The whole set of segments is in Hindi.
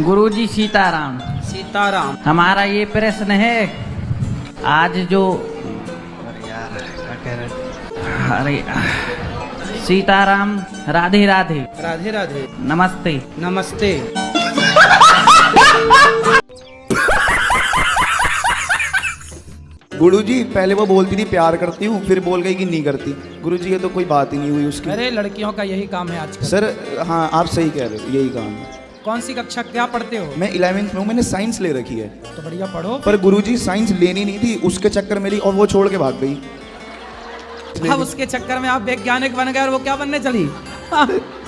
गुरुजी सीताराम। सीताराम। हमारा ये प्रश्न है, आज जो अरे सीताराम, राधे राधे। राधे राधे। नमस्ते। नमस्ते। गुरुजी पहले वो बोलती थी प्यार करती हूँ, फिर बोल गई कि नहीं करती। गुरुजी ये तो कोई बात ही नहीं हुई उसकी। अरे लड़कियों का यही काम है आजकल। सर हाँ, आप सही कह रहे हो, यही काम है। कौन सी कक्षा क्या पढ़ते हो? मैं 11वीं में हूँ, मैंने साइंस ले रखी है। तो बढ़िया पढ़ो। पर गुरुजी साइंस लेनी नहीं थी, उसके चक्कर मेरी और वो छोड़ के भाग गई। अब उसके चक्कर में आप वैज्ञानिक बन गए और वो क्या बनने चली?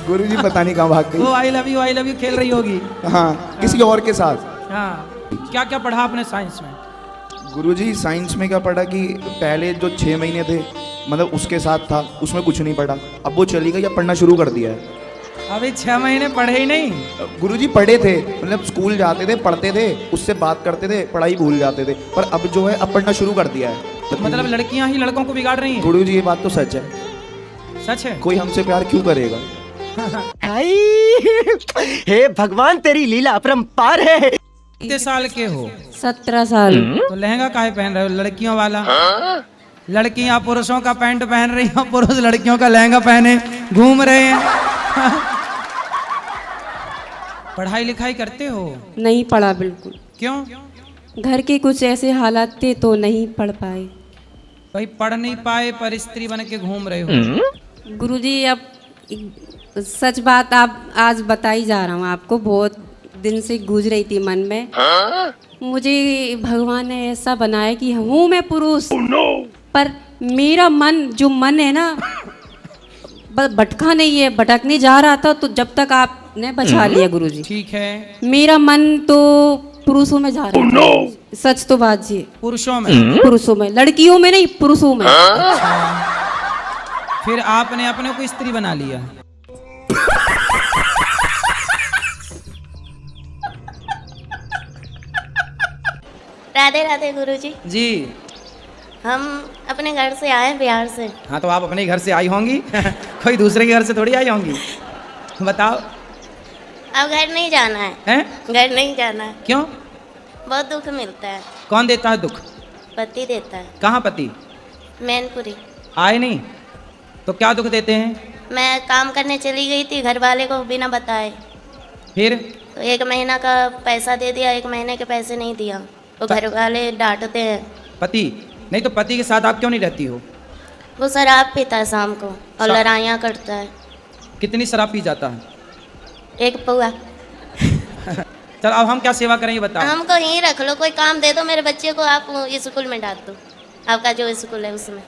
गुरुजी पता नहीं कहाँ भाग गई। वो आई लव यू खेल रही होगी। हाँ, किसी और के साथ। हाँ, क्या क्या पढ़ा आपने साइंस में? गुरुजी साइंस में क्या पढ़ा कि पहले जो 6 महीने थे, मतलब उसके साथ था, उसमें कुछ नहीं पढ़ा। अब वो चली गई, अब पढ़ना शुरू कर दिया है। अभी 6 महीने पढ़े ही नहीं? गुरुजी पढ़े थे, मतलब स्कूल जाते थे, पढ़ते थे, उससे बात करते थे, पढ़ाई भूल जाते थे। पर अब जो है, अब पढ़ना शुरू कर दिया है। मतलब लड़कियां ही लड़कों को बिगाड़ रही हैं? गुरुजी ये बात तो सच है। सच है? कोई हमसे प्यार क्यों करेगा? हे भगवान, तेरी लीला अपरंपार है। कितने साल के हो? 17 साल। तो लहंगा काहे पहन रहे हो? लड़कियों वाला। लड़कियां पुरुषों का पैंट पहन रही हैं, पुरुष लड़कियों का लहंगा पहने घूम रहे हैं। पढ़ाई लिखाई करते हो? नहीं पढ़ा बिल्कुल। क्यों? घर के कुछ ऐसे हालात थे तो नहीं पढ़ पाए। भाई पढ़ नहीं पाए पर स्त्री बन के घूम रहे हो। गुरुजी अब सच बात आप आज बताई जा रहा हूँ आपको, बहुत दिन से गूंज रही थी मन में। मुझे भगवान ने ऐसा बनाया कि हूँ मैं पुरुष, पर मेरा मन जो मन है ना भटका नहीं है, भटकने जा रहा था। तो जब तक आपने बचा लिया गुरुजी। ठीक है। मेरा मन तो पुरुषों में जा रहा है। सच तो बात जी। पुरुषों में? पुरुषों में, लड़कियों में नहीं, पुरुषों में। फिर आपने अपने को स्त्री बना लिया। राधे राधे गुरुजी। जी। हम अपने घर से आए बिहार से। हाँ, तो आप अपने घर से आई होंगी। कोई दूसरे के घर से थोड़ी आई होंगी। बताओ। अब घर नहीं जाना है। हैं? घर नहीं जाना है। क्यों? बहुत दुख मिलता है। कौन देता है दुख? पति देता है। कहाँ पति? मैनपुरी। आए नहीं तो क्या दुख देते हैं? मैं काम करने चली गई थी, घर वाले को बिना बताए। फिर? तो 1 महीना का पैसा दे दिया, 1 महीने के पैसे नहीं दिया तो घर वाले डांटते हैं। पति नहीं तो पति के साथ आप क्यों नहीं रहती हो? वो शराब पीता है शाम को और लड़ाइयाँ करता है। कितनी शराब पी जाता है? 1 पौआ। चल अब हम क्या सेवा करें ये बताओ। हमको यहीं रख लो, कोई काम दे दो मेरे बच्चे को, आप स्कूल में डाल दो, आपका जो स्कूल है उसमें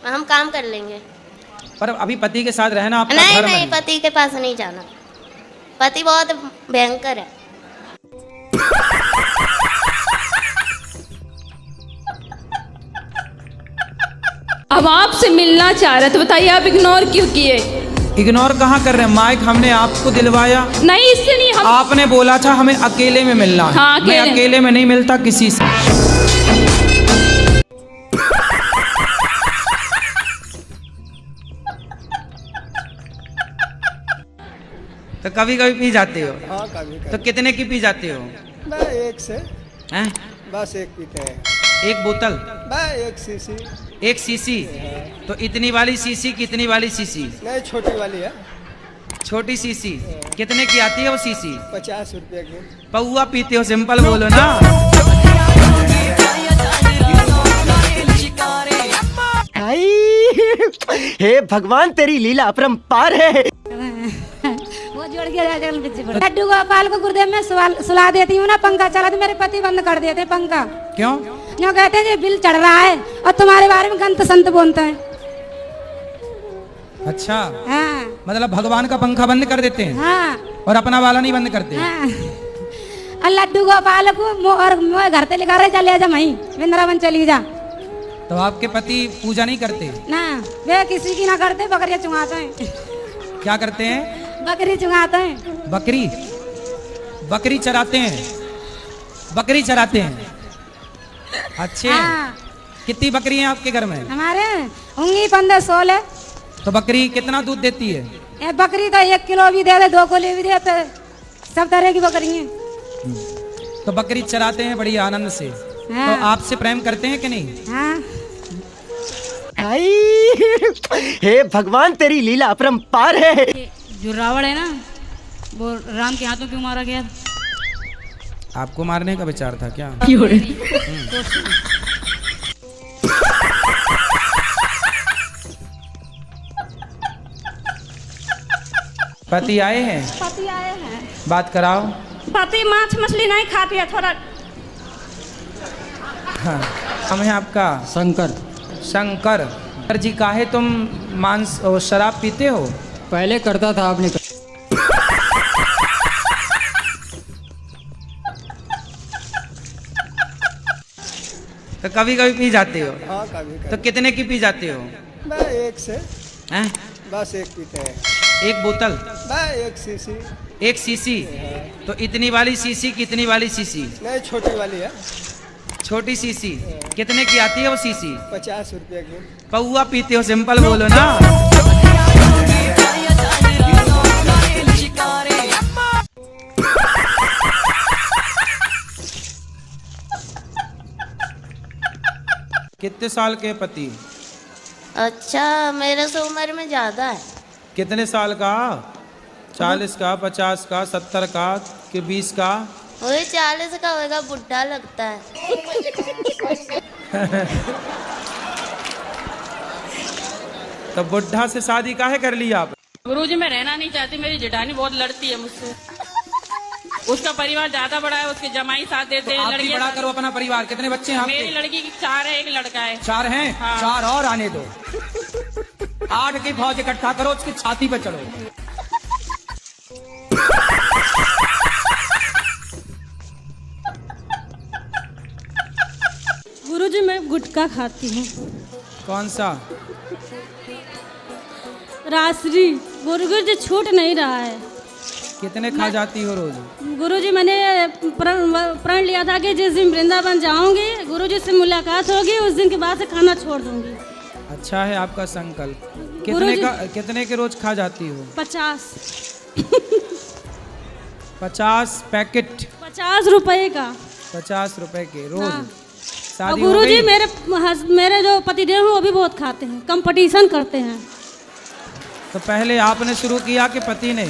हम काम कर लेंगे। पर अभी पति के साथ रहना आपका नहीं धर्म नहीं, है। पति के पास नहीं जाना। पति बहुत भयंकर है। अब आपसे मिलना चाह रहे तो बताइए आप इग्नोर क्यों किए? इग्नोर कहाँ कर रहे हैं? माइक हमने आपको दिलवाया। नहीं, इससे नहीं। हम आपने बोला था हमें अकेले में मिलना है। हाँ, मैं अकेले में नहीं मिलता किसी से। तो कभी कभी पी जाते हो? हाँ, कभी तो कितने की पी जाते हो? बस 1 से। हैं? बस 1 पीते हैं। 1 बोतल? बस 1 सीसी। 1 सीसी? तो इतनी वाली सीसी कितनी वाली सीसी? नहीं, छोटी वाली है। छोटी सीसी कितने की आती है वो सीसी? 50 रुपये की। पौआ पीते हो? सिंपल बोलो ना। हे भगवान, तेरी लीला अपरंपार है। वो जोड़ के लड्डू गोपाल को गुरुदेव में सुला देती हूँ ना, पंखा चला तो मेरे पति बंद कर देते पंखा। क्यों? जो कहते हैं बिल चढ़ रहा है और तुम्हारे बारे में गंत संत बोलते हैं। अच्छा। हाँ। मतलब भगवान का पंखा बंद कर देते हैं? हाँ। और अपना वाला नहीं बंद करते? हाँ। और लड्डू गोपाल को और घर से लेकर चले जा, वहीं वृंदावन चली जा। तो आपके पति पूजा नहीं करते? ना, वे किसी की ना करते, बकरियां चुंगाते हैं। क्या करते हैं? बकरी चुंगाते हैं। बकरी? बकरी चराते हैं? बकरी चराते हैं। अच्छे। हाँ। कितनी बकरी हैं आपके घर में? हमारे होंगी 15-16। तो बकरी कितना दूध देती है? बकरी तो 1 किलो भी दे दे, 2 किलो भी दे, सब तरह की बकरी हैं। तो बकरी चराते हैं बड़ी आनंद से। हाँ। तो आपसे प्रेम करते हैं कि नहीं? हाँ आई, हे भगवान तेरी लीला अपरंपार है। जो रावण है ना वो राम के हाथों क्यों मारा गया? आपको मारने का विचार था क्या? पति आए हैं? पति आए हैं। बात कराओ। पति माछ मछली नहीं खाती है, थोड़ा हाँ। हम है आपका शंकर। शंकर। शंकर जी, काहे तुम मांस और शराब पीते हो? पहले करता था, आपने तो कभी कभी पी जाते हो? हाँ कभी तो कितने की पी जाते हो? मैं एक से हैं? बस एक पीते हैं। एक बोतल? मैं एक सीसी। एक सीसी? तो इतनी वाली सीसी कितनी वाली सीसी? नहीं, छोटी वाली है। छोटी सीसी कितने की आती है वो सीसी? 50 रुपये की। पौआ पीते हो? सिंपल बोलो ना। कितने साल के पति? अच्छा, मेरे से उम्र में ज़्यादा है। कितने साल का? 40 का, 50 का, 70 का कि 20 का? वही 40 का होगा, बुढ़ा लगता है। तो बुढ़ा से शादी काहे कर ली आप? गुरुजी मैं रहना नहीं चाहती, मेरी जेठानी बहुत लड़ती है मुझसे। उसका परिवार ज्यादा बड़ा है, उसके जमाई साथ देते हैं। आप भी लड़कियां बड़ा करो अपना परिवार। कितने बच्चे हैं मेरी आपके? लड़की की 4 है, एक लड़का है। 4 हैं? हाँ। 4 और आने दो। 8 की फौज इकट्ठा करो, उसकी छाती पे चढ़ो। गुरुजी मैं गुटखा खाती हूँ। कौन सा? रासरी। गुरुजी छूट नहीं रहा है। कितने खा जाती हो रोज? गुरुजी मैंने प्रण लिया था कि जिस दिन वृंदावन जाऊंगी, गुरुजी से मुलाकात होगी, उस दिन के बाद से खाना छोड़ दूंगी। अच्छा है आपका संकल्प। गुरुजी- कितने के रोज खा जाती हो? 50 50 पैकेट? 50 रुपए का। 50 रुपए के रोज? हाँ। और शादी हो गुरुजी गई? मेरे जो पतिदेव हैं वो भी बहुत खाते हैं, कंपटीशन करते हैं। तो पहले आपने शुरू किया कि पति ने?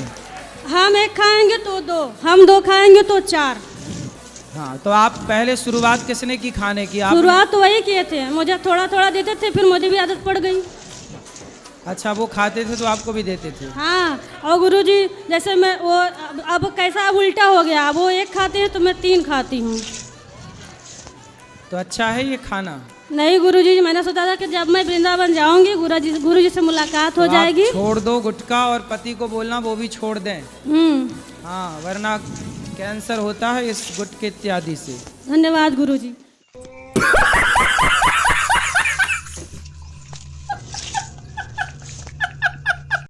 हम एक खाएंगे तो 2, हम 2 खाएंगे तो 4। हाँ, तो आप पहले शुरुआत किसने की खाने की? आप? शुरुआत तो वही किए थे, मुझे थोड़ा थोड़ा देते थे, फिर मुझे भी आदत पड़ गई। अच्छा, वो खाते थे तो आपको भी देते थे? हाँ। और गुरुजी जैसे मैं वो अब कैसा अब उल्टा हो गया, वो 1 खाते हैं तो मैं 3 खाती हूँ। तो अच्छा है ये खाना? नहीं गुरुजी, मैंने सोचा था कि जब मैं वृंदावन जाऊंगी गुरुजी से मुलाकात हो तो जाएगी। आप छोड़ दो गुटखा, और पति को बोलना वो भी छोड़ दें। हाँ, वरना कैंसर होता है इस गुटखे इत्यादि से। धन्यवाद गुरुजी।